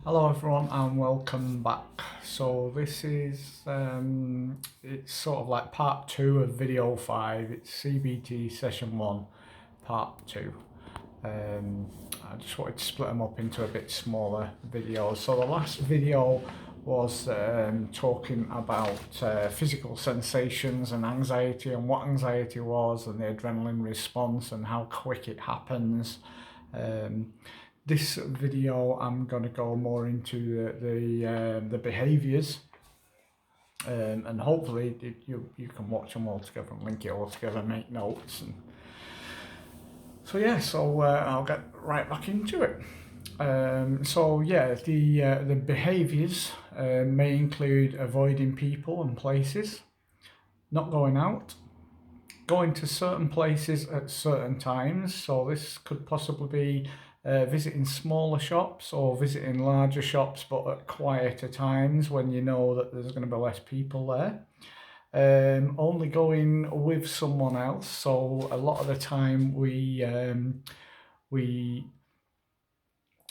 Hello everyone and welcome back. So this is it's sort of like part 2 of video 5. It's CBT session 1 part 2. I just wanted to split them up into a bit smaller videos. So the last video was talking about physical sensations and anxiety, and what anxiety was, and the adrenaline response and how quick it happens. This video I'm going to go more into the behaviours, and hopefully you can watch them all together and link it all together, make notes, and so I'll get right back into it. The behaviours may include avoiding people and places, not going out, going to certain places at certain times. So this could possibly be visiting smaller shops or visiting larger shops, but at quieter times when you know that there's going to be less people there. Only going with someone else. So a lot of the time we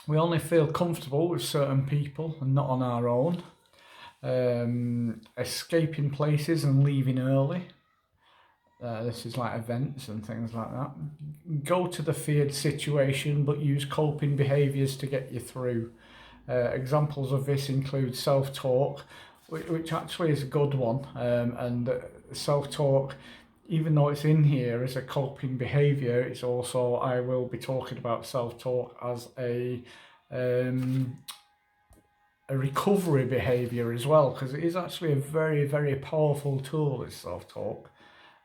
only feel comfortable with certain people and not on our own. Escaping places and leaving early. This is like events and things like that. Go to the feared situation but use coping behaviours to get you through. Examples of this include self-talk, which actually is a good one. And self-talk, even though it's in here as a coping behaviour, it's also, I will be talking about self-talk as a recovery behaviour as well, because it is actually a very, very powerful tool, this self-talk.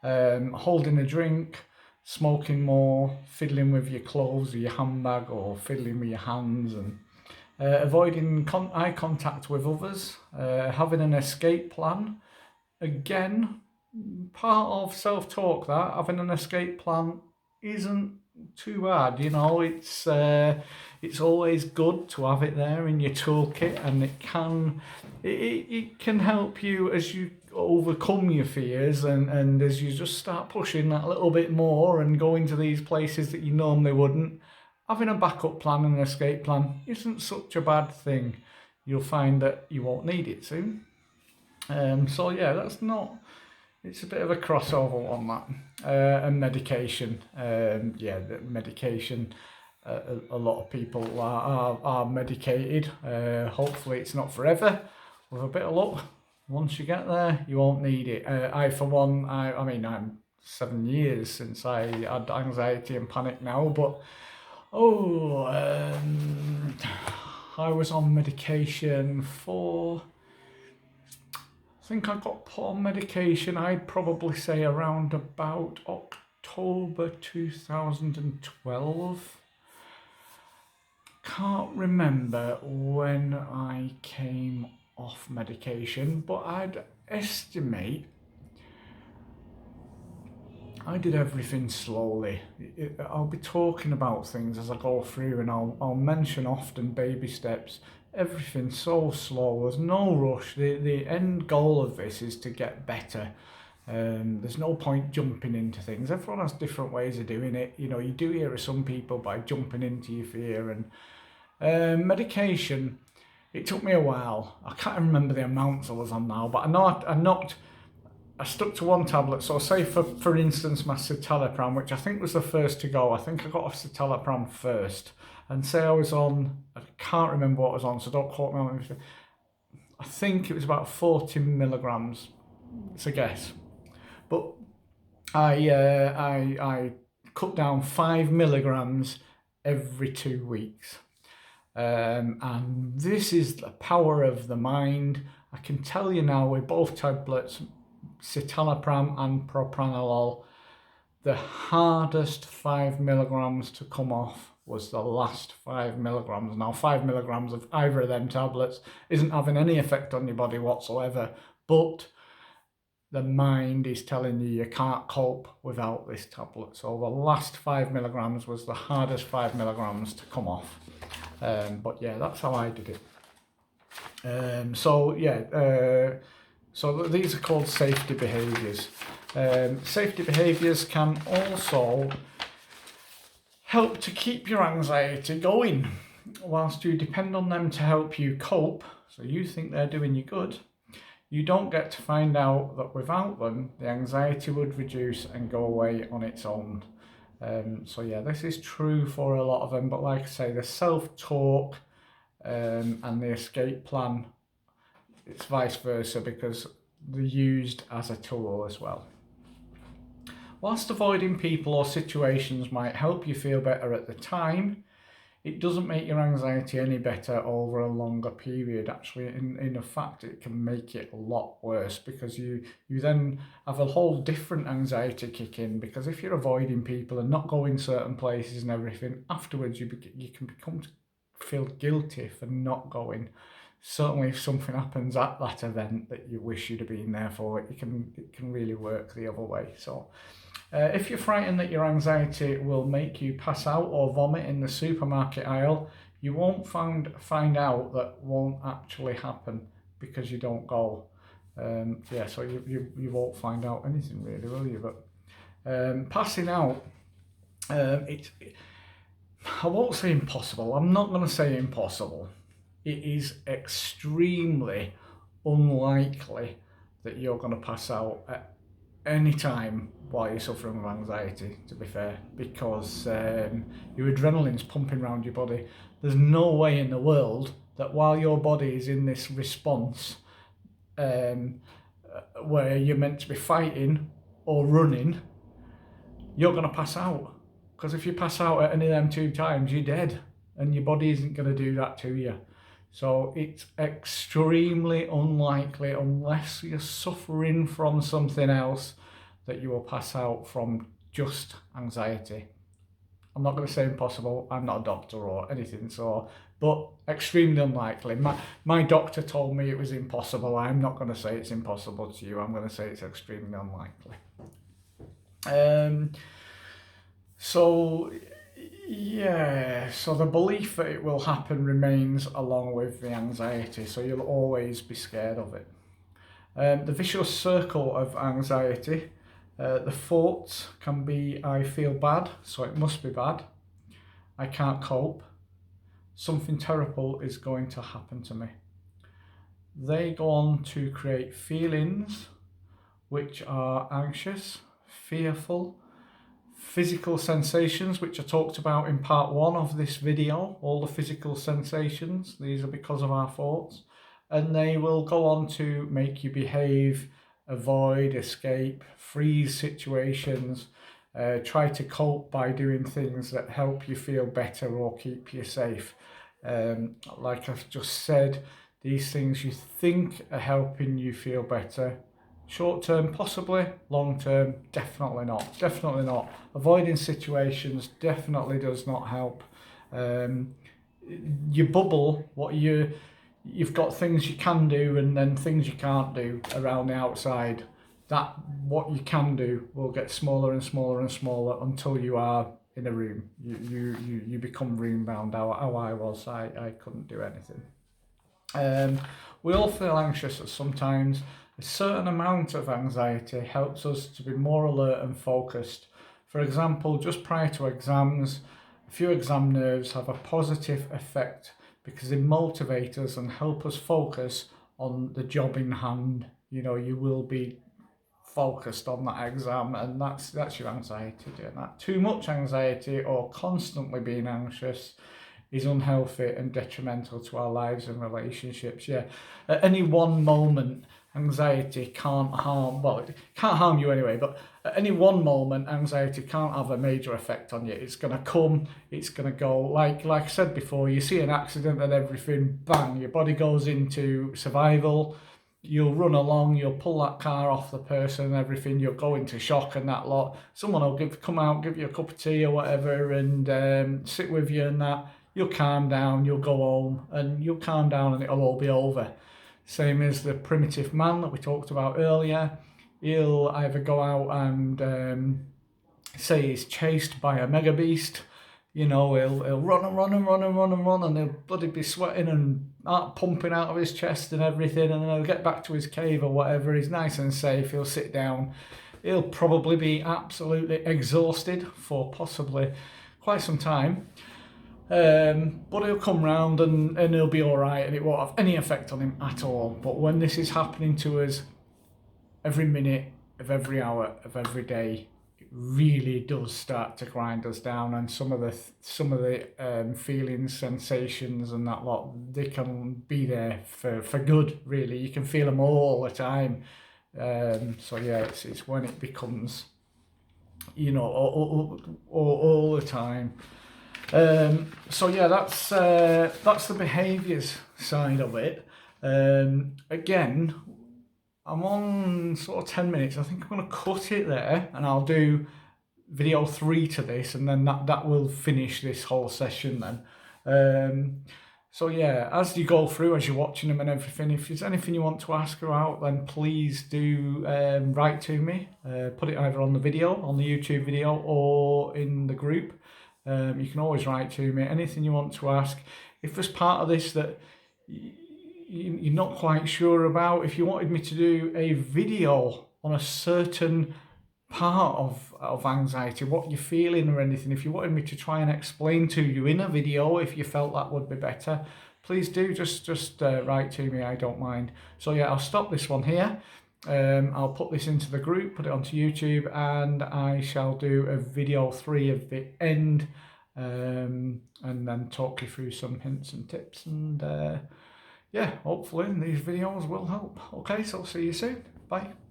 Holding a drink, smoking more, fiddling with your clothes or your handbag, or fiddling with your hands, and avoiding eye contact with others, having an escape plan. Again, part of self-talk, that having an escape plan isn't too hard. It's always good to have it there in your toolkit, and it can help you as you overcome your fears, and as you just start pushing that little bit more and going to these places that you normally wouldn't. Having a backup plan and an escape plan isn't such a bad thing. You'll find that you won't need it soon. It's a bit of a crossover on that. And medication. The medication. A lot of people are medicated. Hopefully it's not forever. With a bit of luck, once you get there, you won't need it. I, for one, I'm 7 years since I had anxiety and panic now, but I was on medication for, I think I got put on medication, I'd probably say around about October 2012. Can't remember when I came off medication, but I'd estimate I did everything slowly. I'll be talking about things as I go through, and I'll mention often baby steps. Everything so slow. There's no rush. The end goal of this is to get better. There's no point jumping into things. Everyone has different ways of doing it. You do hear of some people by jumping into your fear. And medication, it took me a while. I can't remember the amounts I was on now, but I know I stuck to one tablet. So say for instance my citalopram, which I think was the first to go. I think I got off citalopram first. And say I was on, I can't remember what I was on, so don't quote me on it. I think it was about 40 milligrams. It's a guess. But I cut down 5 milligrams every 2 weeks. And this is the power of the mind. I can tell you now, with both tablets, citalopram and propranolol, the hardest 5 milligrams to come off was the last 5 milligrams. Now, 5 milligrams of either of them tablets isn't having any effect on your body whatsoever, but the mind is telling you can't cope without this tablet. So the last 5 milligrams was the hardest 5 milligrams to come off. But yeah, that's how I did it. So these are called safety behaviours. Safety behaviours can also help to keep your anxiety going. whilst you depend on them to help you cope, so you think they're doing you good, you don't get to find out that without them, the anxiety would reduce and go away on its own. So yeah, this is true for a lot of them, but like I say, the self-talk and the escape plan, it's vice versa because they're used as a tool as well. Whilst avoiding people or situations might help you feel better at the time, it doesn't make your anxiety any better over a longer period. Actually, in fact, it can make it a lot worse because you then have a whole different anxiety kick in, because if you're avoiding people and not going certain places and everything, afterwards you can feel guilty for not going. Certainly if something happens at that event that you wish you'd have been there for, it can really work the other way. So if you're frightened that your anxiety will make you pass out or vomit in the supermarket aisle, you won't find out that won't actually happen because you don't go. So you won't find out anything really, will you? But passing out, I won't say impossible. I'm not going to say impossible. It is extremely unlikely that you're going to pass out at any time while you're suffering with anxiety, to be fair, because your adrenaline's pumping around your body. There's no way in the world that while your body is in this response where you're meant to be fighting or running, you're going to pass out. Because if you pass out at any of them 2 times, you're dead, and your body isn't going to do that to you. So it's extremely unlikely, unless you're suffering from something else, that you will pass out from just anxiety. I'm not going to say impossible. I'm not a doctor or anything, but extremely unlikely. My doctor told me it was impossible. I'm not going to say it's impossible to you. I'm going to say it's extremely unlikely. So the belief that it will happen remains along with the anxiety, so you'll always be scared of it. The vicious circle of anxiety, the thoughts can be, I feel bad, so it must be bad. I can't cope. Something terrible is going to happen to me. They go on to create feelings which are anxious, fearful, physical sensations, which are talked about in part 1 of this video. All the physical sensations, these are because of our thoughts, and they will go on to make you behave, avoid, escape, freeze situations, try to cope by doing things that help you feel better or keep you safe. Like I've just said, these things you think are helping you feel better, short term possibly, long term definitely not. Definitely not. Avoiding situations definitely does not help. Your bubble, you've got things you can do and then things you can't do around the outside. That what you can do will get smaller and smaller and smaller until you are in a room. You become room bound. How I was, I couldn't do anything. We all feel anxious at some times. A certain amount of anxiety helps us to be more alert and focused. For example, just prior to exams, a few exam nerves have a positive effect because they motivate us and help us focus on the job in hand. You will be focused on that exam, and that's your anxiety doing that. Too much anxiety or constantly being anxious is unhealthy and detrimental to our lives and relationships. At any one moment, anxiety can't harm, well, it can't harm you anyway, but at any one moment, anxiety can't have a major effect on you. It's going to come, it's going to go. Like I said before, you see an accident and everything, bang, your body goes into survival. You'll run along, you'll pull that car off the person and everything, you'll go into shock and that lot. Someone will come out, give you a cup of tea or whatever and sit with you and that. You'll calm down, you'll go home and you'll calm down and it'll all be over. Same as the primitive man that we talked about earlier. He'll either go out and say he's chased by a mega beast. He'll run and he'll bloody be sweating and heart pumping out of his chest and everything, and then he'll get back to his cave or whatever. He's nice and safe. He'll sit down. He'll probably be absolutely exhausted for possibly quite some time. But he'll come round and he'll be all right, and it won't have any effect on him at all. But when this is happening to us every minute of every hour of every day, it really does start to grind us down. And some of the feelings, sensations, and that lot, they can be there for good. Really, you can feel them all the time. So yeah, it's when it becomes, all the time. So yeah, that's the behaviours side of it. Again, I'm on sort of 10 minutes. I think I'm going to cut it there, and I'll do video 3 to this, and then that will finish this whole session then. So yeah, as you go through, as you're watching them and everything, if there's anything you want to ask about, then please do write to me. Put it either on the video, on the YouTube video, or in the group. You can always write to me, anything you want to ask. If there's part of this that you're not quite sure about, if you wanted me to do a video on a certain part of anxiety, what you're feeling or anything, if you wanted me to try and explain to you in a video, if you felt that would be better, please do just write to me. I don't mind. So yeah, I'll stop this one here. I'll put this into the group, put it onto YouTube, and I shall do a video 3 of the end, and then talk you through some hints and tips, and yeah, hopefully these videos will help. Okay, so see you soon. Bye.